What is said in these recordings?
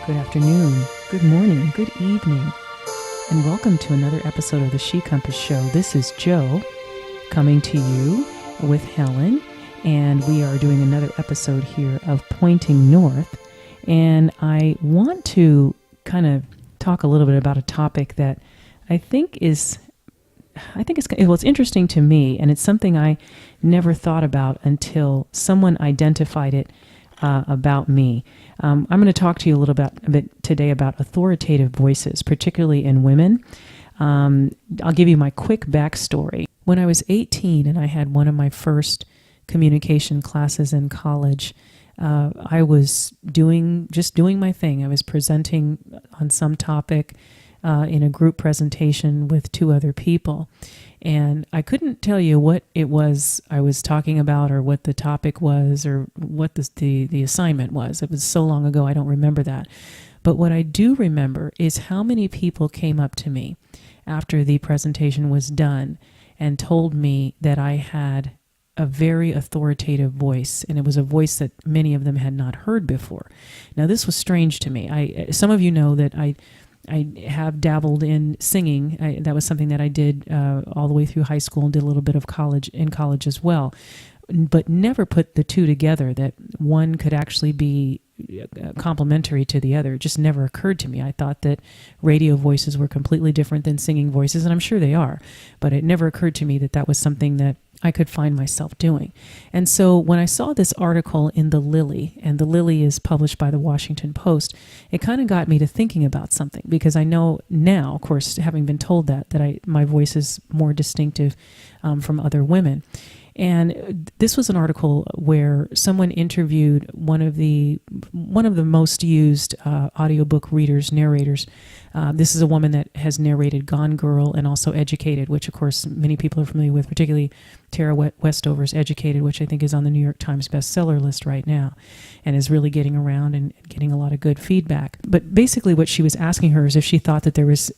good afternoon, good morning, good evening, and welcome to another episode of the She Compass Show. This is Joe coming to you with Helen, and we are doing another episode here of Pointing North. And I want to kind of talk a little bit about a topic that it's interesting to me, and it's something I never thought about until someone identified it about me. I'm going to talk to you a bit today about authoritative voices, particularly in women. I'll give you my quick backstory. When I was 18 and I had one of my first communication classes in college, I was doing my thing. I was presenting on some topic in a group presentation with two other people. And I couldn't tell you what it was I was talking about or what the topic was or what the assignment was. It was so long ago, I don't remember that. But what I do remember is how many people came up to me after the presentation was done and told me that I had a very authoritative voice, and it was a voice that many of them had not heard before. Now, this was strange to me. Some of you know that I have dabbled in singing. That was something that I did all the way through high school and did a little bit of college as well, but never put the two together, that one could actually be complementary to the other. It just never occurred to me. I thought that radio voices were completely different than singing voices, and I'm sure they are, but it never occurred to me that that was something that I could find myself doing. And so when I saw this article in The Lily, and The Lily is published by the Washington Post, it kind of got me to thinking about something, because I know now, of course, having been told that my voice is more distinctive from other women. And this was an article where someone interviewed one of the most used audiobook narrators. This is a woman that has narrated Gone Girl and also Educated, which of course many people are familiar with, particularly Tara Westover's Educated, which I think is on the New York Times bestseller list right now and is really getting around and getting a lot of good feedback. But basically what she was asking her is if she thought that there was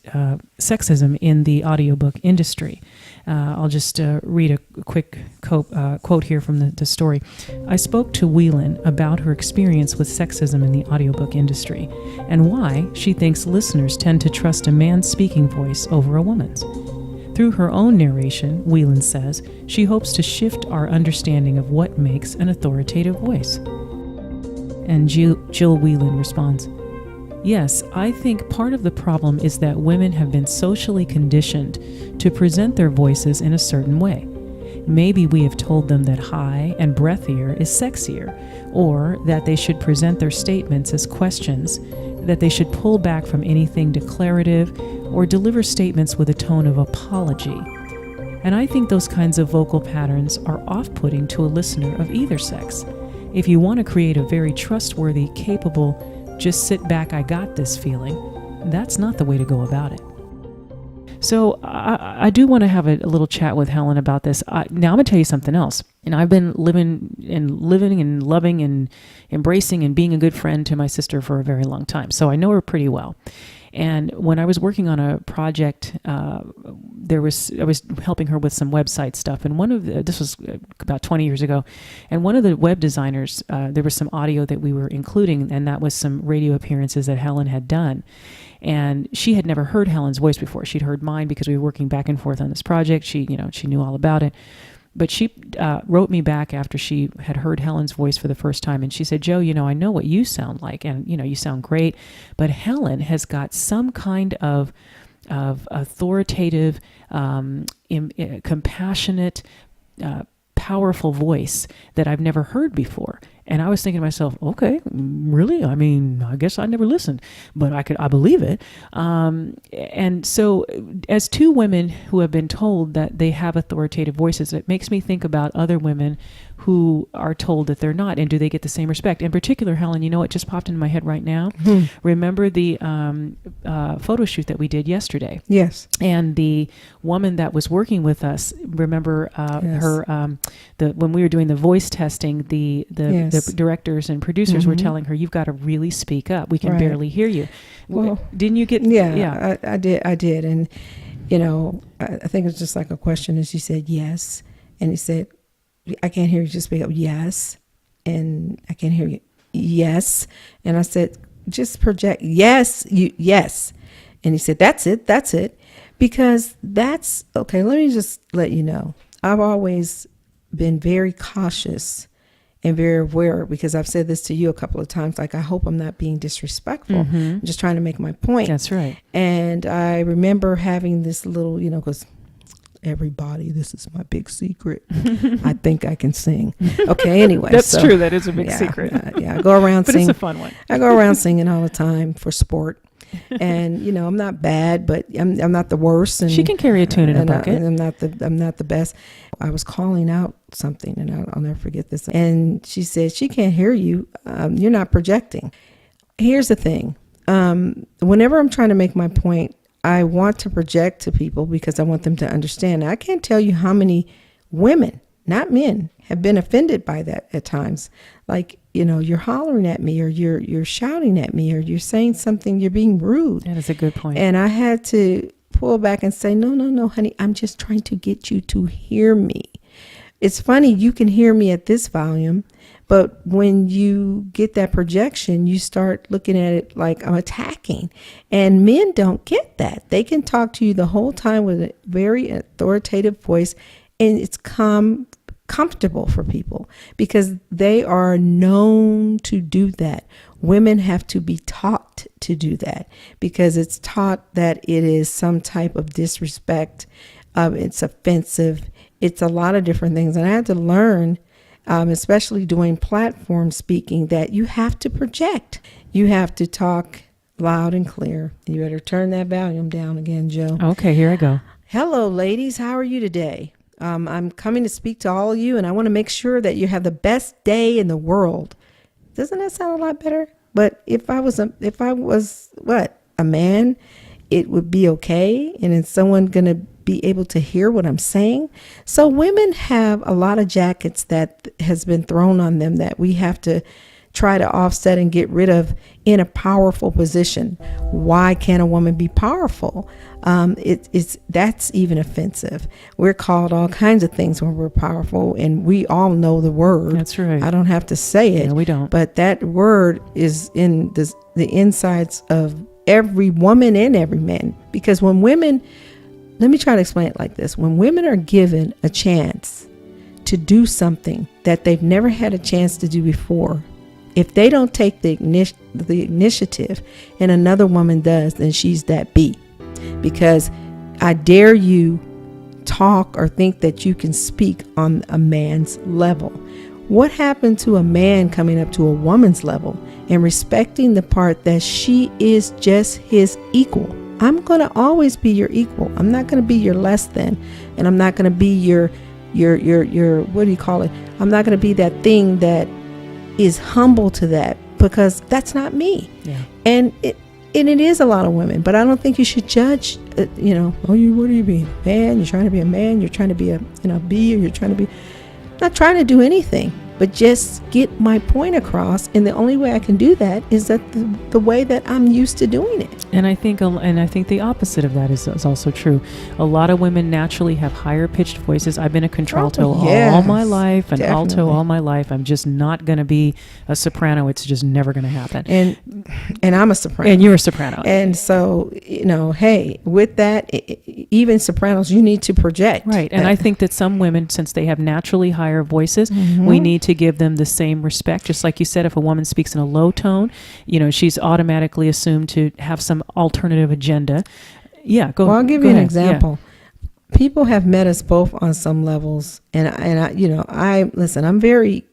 sexism in the audiobook industry. I'll just read a quick quote here from the story. I spoke to Whelan about her experience with sexism in the audiobook industry and why she thinks listeners tend to trust a man's speaking voice over a woman's. Through her own narration, Whelan says, she hopes to shift our understanding of what makes an authoritative voice. And Jill Whelan responds, yes, I think part of the problem is that women have been socially conditioned to present their voices in a certain way. Maybe we have told them that high and breathier is sexier, or that they should present their statements as questions, that they should pull back from anything declarative, or deliver statements with a tone of apology. And I think those kinds of vocal patterns are off-putting to a listener of either sex. If you want to create a very trustworthy, capable, just sit back, I got this feeling, that's not the way to go about it. So I do want to have a little chat with Helen about this. Now I'm going to tell you something else. And I've been living and loving and embracing and being a good friend to my sister for a very long time. So I know her pretty well. And when I was working on a project, I was helping her with some website stuff. And this was about 20 years ago. And one of the web designers, there was some audio that we were including, and that was some radio appearances that Helen had done. And she had never heard Helen's voice before. She'd heard mine because we were working back and forth on this project. She knew all about it. But she wrote me back after she had heard Helen's voice for the first time, and she said, Joe, I know what you sound like, and, you sound great, but Helen has got some kind of authoritative, compassionate, powerful voice that I've never heard before. And I was thinking to myself, okay, really? I mean, I guess I never listened, but I believe it. And so as two women who have been told that they have authoritative voices, it makes me think about other women who are told that they're not, and do they get the same respect? In particular, Helen, it just popped into my head right now. Remember the photo shoot that we did yesterday? Yes. And the woman that was working with us, remember yes. her, when we were doing the voice testing, the yes. directors and producers were telling her, you've got to really speak up. We can barely hear you. Well, didn't you get? Yeah. I did. And, I think it's just like a question, and she said, yes. And he said, I can't hear you, just speak up. Yes. And I can't hear you. Yes. And I said, just project. Yes, yes. And he said, that's it. Because that's, okay, let me just let you know. I've always been very cautious and very aware, because I've said this to you a couple of times, like, I hope I'm not being disrespectful. I'm just trying to make my point. That's right. And I remember having this little, because everybody, this is my big secret. I think I can sing. Okay, anyway. That's true. That is a big secret. I go around but singing. It's a fun one. I go around singing all the time for sport. And I'm not bad, but I'm not the worst. And she can carry a tune in a bucket. I'm not the best. I was calling out something, and I'll never forget this. And she said, she can't hear you. You're not projecting. Here's the thing. Whenever I'm trying to make my point, I want to project to people because I want them to understand. I can't tell you how many women, not men, have been offended by that at times. Like, you're hollering at me, or you're shouting at me, or you're saying something, you're being rude. That is a good point. And I had to pull back and say, no, honey, I'm just trying to get you to hear me. It's funny, you can hear me at this volume, but when you get that projection, you start looking at it like I'm attacking. And men don't get that. They can talk to you the whole time with a very authoritative voice, and it's comfortable for people because they are known to do that. Women have to be taught to do that because it's taught that it is some type of disrespect. It's offensive. It's a lot of different things. And I had to learn, especially doing platform speaking, that you have to project. You have to talk loud and clear. You better turn that volume down again, Joe. Okay, here I go. Hello, ladies. How are you today? I'm coming to speak to all of you, and I want to make sure that you have the best day in the world. Doesn't that sound a lot better? But if I was a man, it would be okay. And is someone going to be able to hear what I'm saying? So women have a lot of jackets that has been thrown on them that we have to try to offset and get rid of in a powerful position. Why can't a woman be powerful? That's even offensive. We're called all kinds of things when we're powerful, and we all know the word. That's right. I don't have to say it. No, we don't. But that word is in the insides of every woman and every man. Because when women, let me try to explain it like this. When women are given a chance to do something that they've never had a chance to do before, if they don't take the initiative and another woman does, then she's that B. Because I dare you talk or think that you can speak on a man's level. What happened to a man coming up to a woman's level and respecting the part that she is just his equal? I'm going to always be your equal. I'm not going to be your less than, and I'm not going to be your what do you call it? I'm not going to be that thing that is humble to that, because that's not me. Yeah. And it is a lot of women, but I don't think you should judge, what are you being? Man, you're trying to be a man, you're trying to be a B, or you're trying to be, not trying to do anything, but just get my point across. And the only way I can do that is that the way that I'm used to doing it. And I think the opposite of that is also true. A lot of women naturally have higher pitched voices. I've been a contralto all my life, and alto all my life. I'm just not going to be a soprano. It's just never going to happen. And I'm a soprano. And you're a soprano. And so, hey, with that, even sopranos, you need to project. Right. And I think that some women, since they have naturally higher voices, we need to give them the same respect. Just like you said, if a woman speaks in a low tone, she's automatically assumed to have some alternative agenda. Yeah, go. Well, I'll give you an example. Yeah. People have met us both on some levels, and I'm very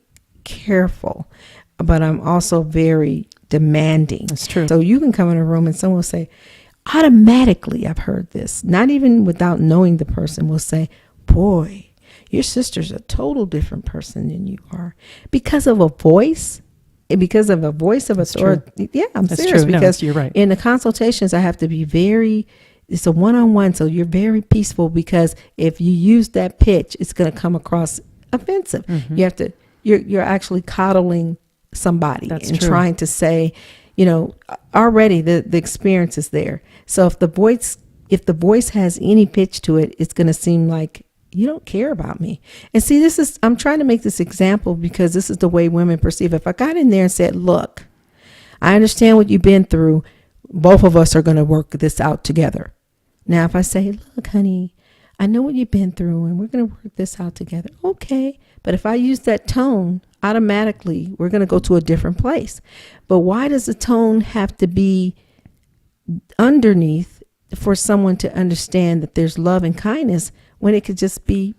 careful, but I'm also very demanding. That's true. So you can come in a room and someone will say, automatically, I've heard this, not even without knowing the person, will say, boy, your sister's a total different person than you are, because of a voice. Because of a voice of authority. Yeah, I'm serious. True. Because you're right. In the consultations, I have to be it's a one-on-one. So you're very peaceful, because if you use that pitch, it's going to come across offensive. You have to, you're actually coddling somebody. That's and true. Trying to say, already the experience is there. So if the voice has any pitch to it, it's going to seem like you don't care about me. And see, I'm trying to make this example because this is the way women perceive. If I got in there and said, look, I understand what you've been through. Both of us are going to work this out together. Now, if I say, look, honey, I know what you've been through and we're going to work this out together. Okay. But if I use that tone, automatically we're going to go to a different place. But why does the tone have to be underneath for someone to understand that there's love and kindness when it could just be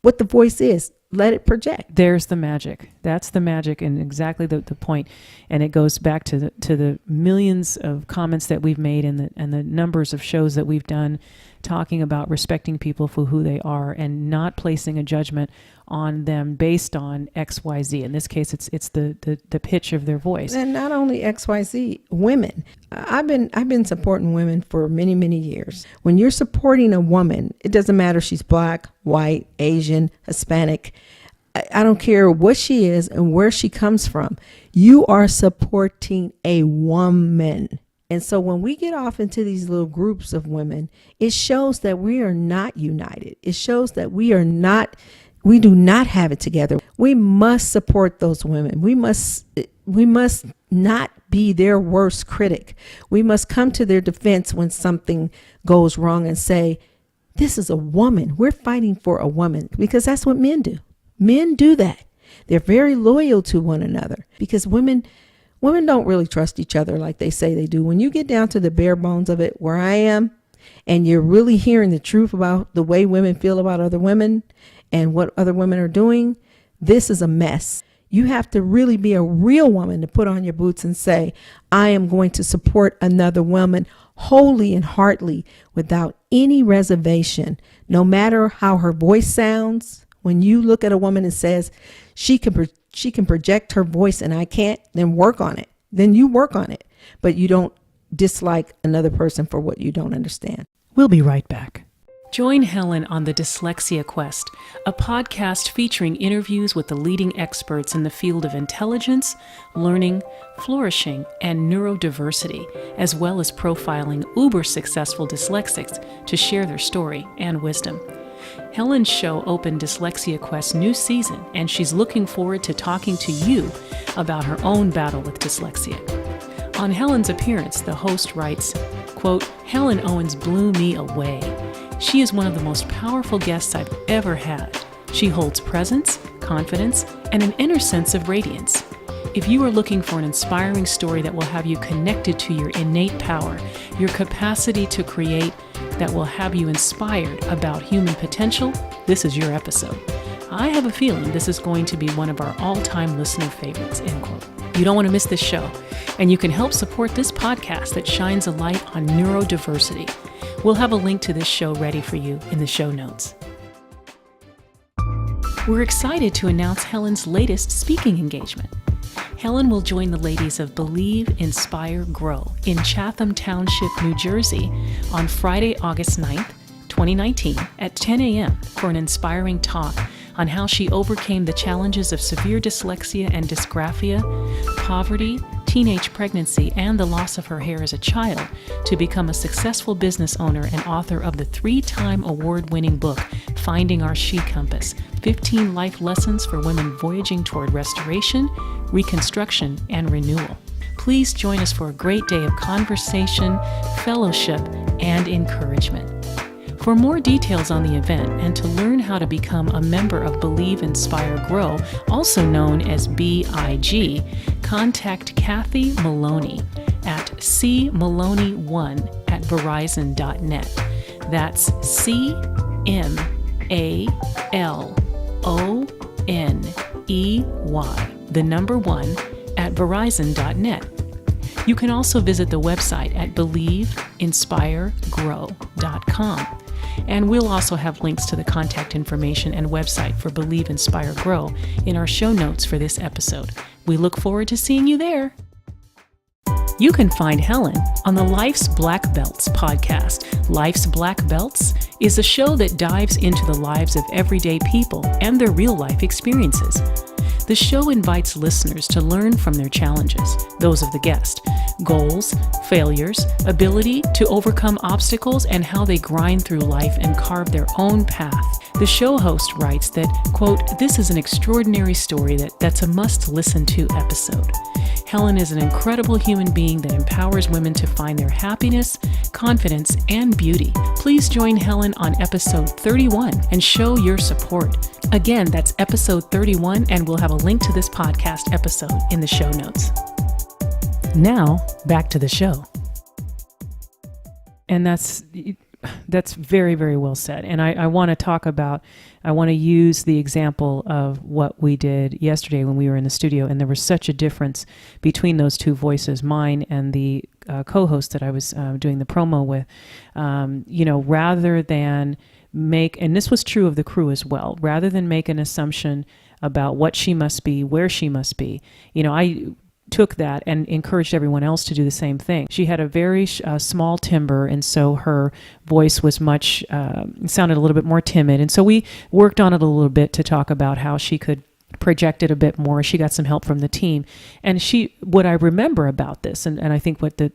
what the voice is? Let it project. There's the magic. That's the magic, and exactly the point. And it goes back to the millions of comments that we've made and the numbers of shows that we've done talking about respecting people for who they are and not placing a judgment on them based on XYZ. In this case, it's the pitch of their voice. And not only XYZ, women. I've been supporting women for many, many years. When you're supporting a woman, it doesn't matter if she's black, white, Asian, Hispanic. I don't care what she is and where she comes from. You are supporting a woman. And so when we get off into these little groups of women, it shows that we are not united. It shows that we do not have it together. We must support those women. We must not be their worst critic. We must come to their defense when something goes wrong and say, this is a woman. We're fighting for a woman, because that's what men do. Men do that. They're very loyal to one another, because women don't really trust each other like they say they do. When you get down to the bare bones of it, where I am, and you're really hearing the truth about the way women feel about other women and what other women are doing, this is a mess. You have to really be a real woman to put on your boots and say, I am going to support another woman wholly and heartily without any reservation, no matter how her voice sounds. When you look at a woman and says she can project her voice and I can't, then work on it. Then you work on it, but you don't dislike another person for what you don't understand. We'll be right back. Join Helen on the Dyslexia Quest, a podcast featuring interviews with the leading experts in the field of intelligence, learning, flourishing, and neurodiversity, as well as profiling uber-successful dyslexics to share their story and wisdom. Helen's show opened Dyslexia Quest's new season, and she's looking forward to talking to you about her own battle with dyslexia. On Helen's appearance, the host writes, quote, Helen Owens blew me away. She is one of the most powerful guests I've ever had. She holds presence, confidence, and an inner sense of radiance. If you are looking for an inspiring story that will have you connected to your innate power, your capacity to create, that will have you inspired about human potential, this is your episode. I have a feeling this is going to be one of our all-time listener favorites, end quote. You don't want to miss this show, and you can help support this podcast that shines a light on neurodiversity. We'll have a link to this show ready for you in the show notes. We're excited to announce Helen's latest speaking engagement. Helen will join the ladies of Believe, Inspire, Grow in Chatham Township, New Jersey on Friday, August 9th, 2019 at 10 a.m. for an inspiring talk on how she overcame the challenges of severe dyslexia and dysgraphia, poverty, teenage pregnancy, and the loss of her hair as a child to become a successful business owner and author of the 3-time award-winning book, Finding Our She Compass, 15 Life Lessons for Women Voyaging Toward Restoration, Reconstruction, and Renewal. Please join us for a great day of conversation, fellowship, and encouragement. For more details on the event and to learn how to become a member of Believe, Inspire, Grow, also known as BIG, contact Kathy Maloney at cmaloney1@verizon.net. That's CMALONEY, the number 1, at verizon.net. You can also visit the website at believeinspiregrow.com. And we'll also have links to the contact information and website for Believe, Inspire, Grow in our show notes for this episode. We look forward to seeing you there. You can find Helen on the Life's Black Belts podcast. Life's Black Belts is a show that dives into the lives of everyday people and their real-life experiences. The show invites listeners to learn from their challenges, those of the guest, goals, failures, ability to overcome obstacles, and how they grind through life and carve their own path. The show host writes that, quote, this is an extraordinary story that's a must-listen-to episode. Helen is an incredible human being that empowers women to find their happiness, confidence, and beauty. Please join Helen on episode 31 and show your support. Again, that's episode 31, and we'll have a link to this podcast episode in the show notes. Now, back to the show. And that's very, very well said. And I want to use the example of what we did yesterday when we were in the studio, and there was such a difference between those two voices, mine and the co-host that I was doing the promo with. Rather than make, and this was true of the crew as well, rather than make an assumption about what she must be, where she must be, I took that and encouraged everyone else to do the same thing. She had a very small timbre, and so her voice was sounded a little bit more timid. And so we worked on it a little bit to talk about how she could project it a bit more. She got some help from the team. And what I remember about this, and I think what the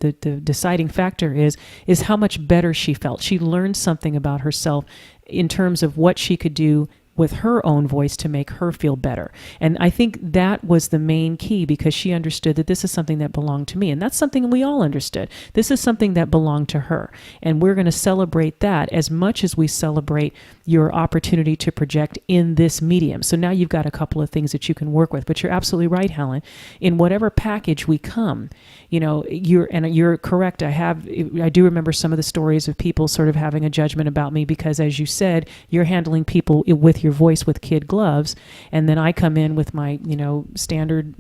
deciding factor is how much better she felt. She learned something about herself in terms of what she could do with her own voice to make her feel better. And I think that was the main key, because she understood that this is something that belonged to me. And that's something we all understood. This is something that belonged to her. And we're going to celebrate that as much as we celebrate your opportunity to project in this medium. So now you've got a couple of things that you can work with. But you're absolutely right, Helen. In whatever package we come, you're correct. I do remember some of the stories of people sort of having a judgment about me because, as you said, you're handling people with your voice with kid gloves, and then I come in with my standard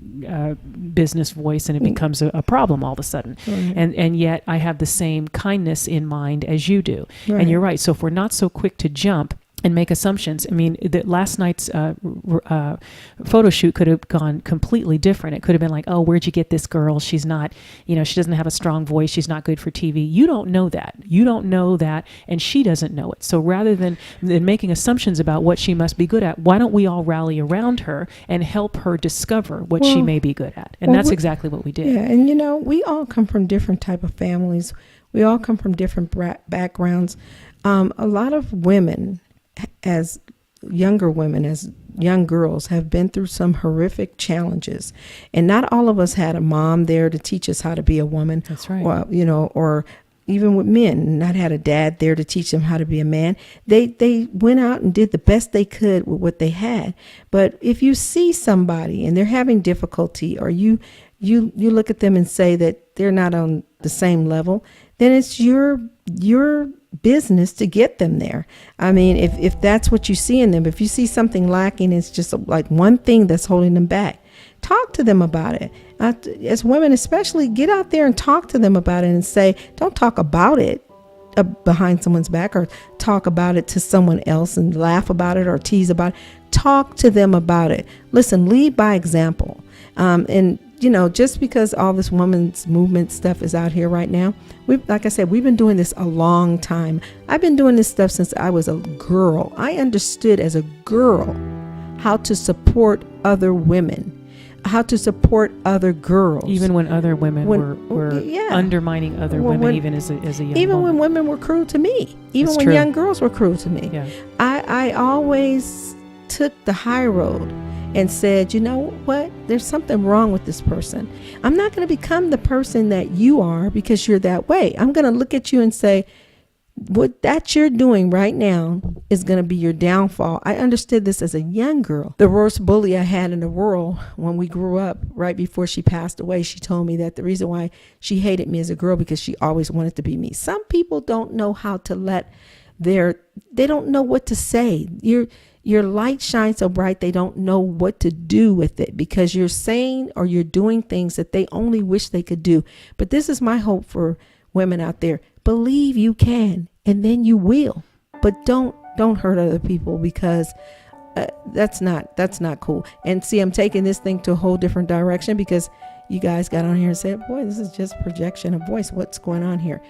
business voice, and it becomes a problem all of a sudden. Right. And yet I have the same kindness in mind as you do. Right. And you're right. So if we're not so quick to jump and make assumptions. I mean, last night's photo shoot could have gone completely different. It could have been like, oh, where'd you get this girl? She's not, she doesn't have a strong voice. She's not good for TV. You don't know that. You don't know that, and she doesn't know it. So rather than making assumptions about what she must be good at, why don't we all rally around her and help her discover what she may be good at? And that's exactly what we did. Yeah, and we all come from different type of families. We all come from different backgrounds. A lot of women, as younger women, as young girls, have been through some horrific challenges, and not all of us had a mom there to teach us how to be a woman. That's right. Or even with men, not had a dad there to teach them how to be a man. They went out and did the best they could with what they had. But if you see somebody and they're having difficulty, or you look at them and say that they're not on the same level, then it's your business to get them there. I mean, if that's what you see in them, if you see something lacking, it's just like one thing that's holding them back. Talk to them about it. As women especially, get out there and talk to them about it, and say, don't talk about it behind someone's back, or talk about it to someone else and laugh about it or tease about it. Talk to them about it. Listen, lead by example. And just because all this women's movement stuff is out here right now, like I said, we've been doing this a long time. I've been doing this stuff since I was a girl. I understood as a girl how to support other women, how to support other girls. Even when other women were undermining other women, even as a young Even woman. when women were cruel to me. Even That's when true. young girls were cruel to me. Yeah. I always took the high road and said, you know what? There's something wrong with this person. I'm not going to become the person that you are because you're that way. I'm going to look at you and say, what that you're doing right now is going to be your downfall. I understood this as a young girl. The worst bully I had in the world when we grew up, right before she passed away, she told me that the reason why she hated me as a girl because she always wanted to be me. Some people don't know how to they don't know what to say. Your light shines so bright, they don't know what to do with it because you're saying or you're doing things that they only wish they could do. But this is my hope for women out there. Believe you can, and then you will. But don't hurt other people, because that's not cool. And see, I'm taking this thing to a whole different direction because you guys got on here and said, boy, this is just projection of voice. What's going on here?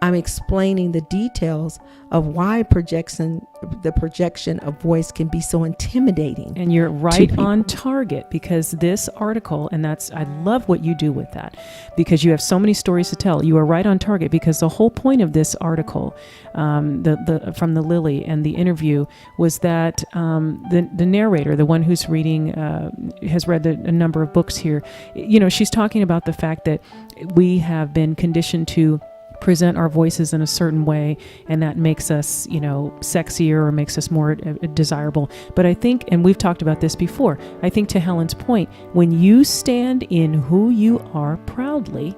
I'm explaining the details of why the projection of voice can be so intimidating. And you're right on target, because this article, and I love what you do with that, because you have so many stories to tell. You are right on target, because the whole point of this article, from the Lily and the interview, was that the narrator, the one who's reading, has read a number of books here. She's talking about the fact that we have been conditioned to present our voices in a certain way, and that makes us, sexier or makes us more desirable. But I think, and we've talked about this before, I think to Helen's point, when you stand in who you are proudly,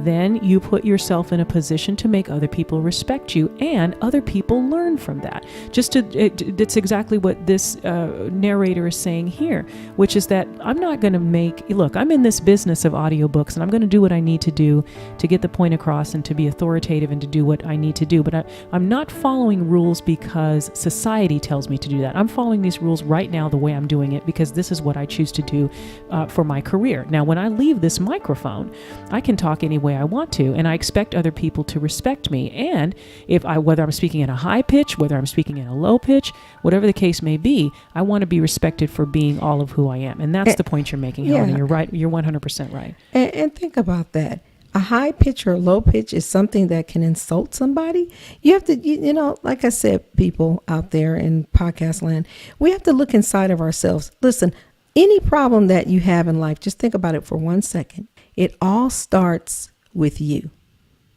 then you put yourself in a position to make other people respect you, and other people learn from that. That's exactly what this narrator is saying here, which is that I'm not going to look, I'm in this business of audiobooks, and I'm going to do what I need to do to get the point across and to be authoritative and to do what I need to do. But I'm not following rules because society tells me to do that. I'm following these rules right now the way I'm doing it, because this is what I choose to do for my career. Now, when I leave this microphone, I can talk any way I want to, and I expect other people to respect me. And whether I'm speaking in a high pitch, whether I'm speaking in a low pitch, whatever the case may be, I want to be respected for being all of who I am. And that's the point you're making, Helen. You're right. You're 100% right. And think about that. A high pitch or a low pitch is something that can insult somebody. You have to, like I said, people out there in podcast land, we have to look inside of ourselves. Listen, any problem that you have in life, just think about it for 1 second. It all starts with you.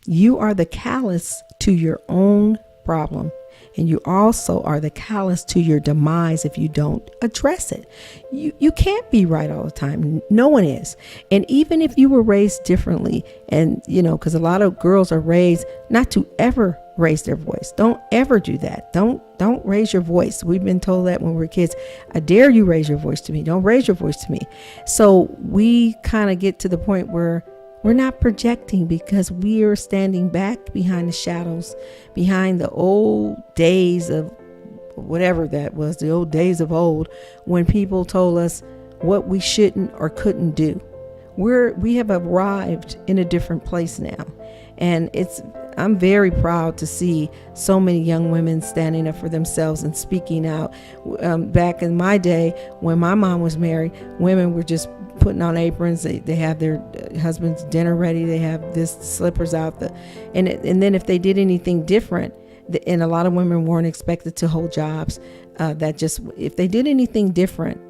You are the callus to your own problem. And you also are the callus to your demise if you don't address it. You can't be right all the time. No one is. And even if you were raised differently, and because a lot of girls are raised not to ever raise their voice. Don't ever do that. Don't raise your voice. We've been told that when we were kids. I dare you raise your voice to me. Don't raise your voice to me. So we kind of get to the point where we're not projecting, because we are standing back behind the shadows, behind the old days of whatever that was, the old days of old, when people told us what we shouldn't or couldn't do. We have arrived in a different place now. And I'm very proud to see so many young women standing up for themselves and speaking out. Back in my day, when my mom was married, women were just putting on aprons. They have their husband's dinner ready. They have this slippers out. And then if they did anything different, and a lot of women weren't expected to hold jobs, if they did anything different,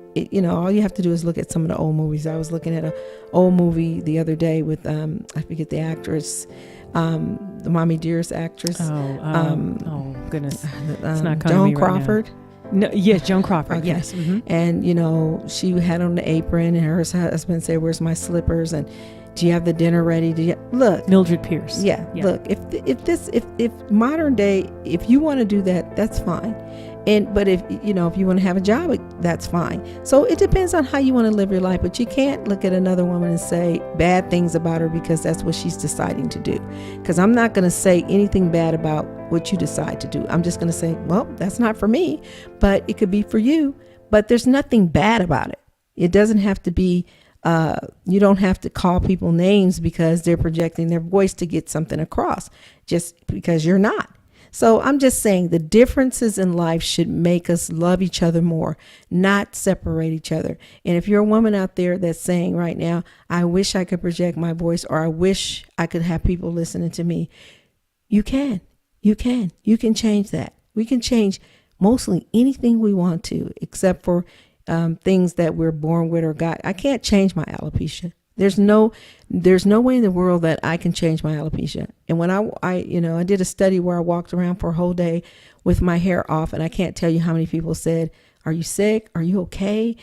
all you have to do is look at some of the old movies. I was looking at an old movie the other day with, I forget the actress, the Mommy Dearest actress. Oh goodness. It's not coming Joan to me Crawford. Right now. No, yes, Joan Crawford. Okay. Yes. Mm-hmm. And, she had on the apron, and her husband said, "Where's my slippers? And do you have the dinner ready? Look, Mildred Pierce. Yeah. Look, if modern day, if you want to do that, that's fine. But if you want to have a job, that's fine. So it depends on how you want to live your life, but you can't look at another woman and say bad things about her because that's what she's deciding to do. Because I'm not going to say anything bad about what you decide to do. I'm just going to say, well, that's not for me, but it could be for you. But there's nothing bad about it. It doesn't have to be, you don't have to call people names because they're projecting their voice to get something across, just because you're not. So I'm just saying the differences in life should make us love each other more, not separate each other. And if you're a woman out there that's saying right now, I wish I could project my voice, or I wish I could have people listening to me, you can change that. We can change mostly anything we want to, except for things that we're born with or got. I can't change my alopecia. There's no way in the world that I can change my alopecia. And when I did a study where I walked around for a whole day with my hair off, and I can't tell you how many people said, "Are you sick? Are you okay?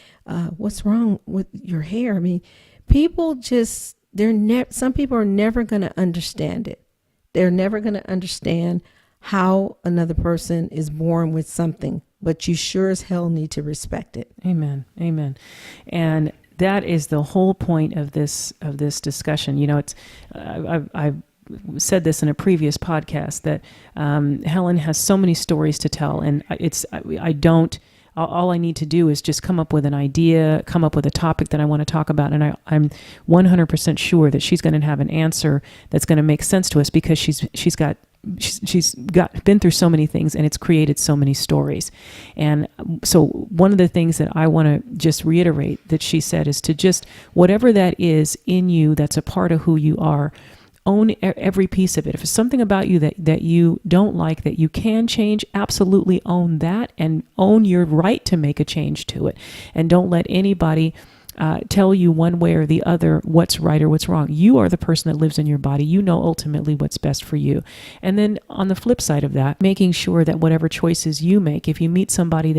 What's wrong with your hair?" I mean, people just, some people are never going to understand it. They're never going to understand how another person is born with something, but you sure as hell need to respect it. Amen. And that is the whole point of this discussion. It's I've said this in a previous podcast that Helen has so many stories to tell, and all I need to do is just come up with an idea, come up with a topic that I want to talk about, and I'm 100% sure that she's going to have an answer that's going to make sense to us, because she's got she's been through so many things, and it's created so many stories. And so one of the things that I want to just reiterate that she said is to just, whatever that is in you that's a part of who you are, own every piece of it. If it's something about you that you don't like, that you can change, absolutely own that, and own your right to make a change to it. And don't let anybody tell you one way or the other what's right or what's wrong. You are the person that lives in your body. You know ultimately what's best for you. And then on the flip side of that, making sure that whatever choices you make, if you meet somebody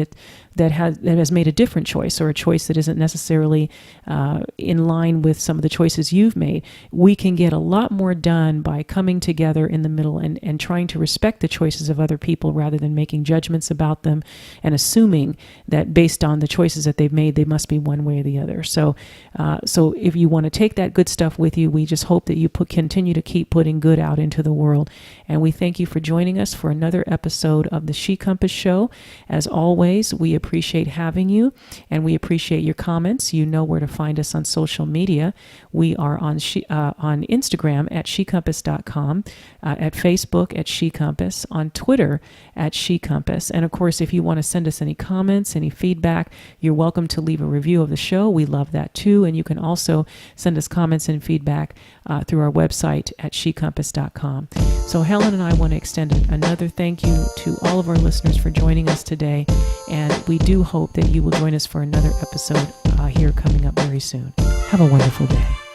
that has made a different choice, or a choice that isn't necessarily in line with some of the choices you've made, we can get a lot more done by coming together in the middle and trying to respect the choices of other people rather than making judgments about them and assuming that based on the choices that they've made, they must be one way or the other. So if you want to take that good stuff with you, we just hope that you continue to keep putting good out into the world. And we thank you for joining us for another episode of the She Compass Show. As always, we appreciate having you, and we appreciate your comments. You know where to find us on social media. We are on Instagram at shecompass.com, at Facebook at She Compass, on Twitter at She Compass. And of course, if you want to send us any comments, any feedback, you're welcome to leave a review of the show. We love that too. And you can also send us comments and feedback through our website at shecompass.com. So Helen and I want to extend another thank you to all of our listeners for joining us today. And we do hope that you will join us for another episode here coming up very soon. Have a wonderful day.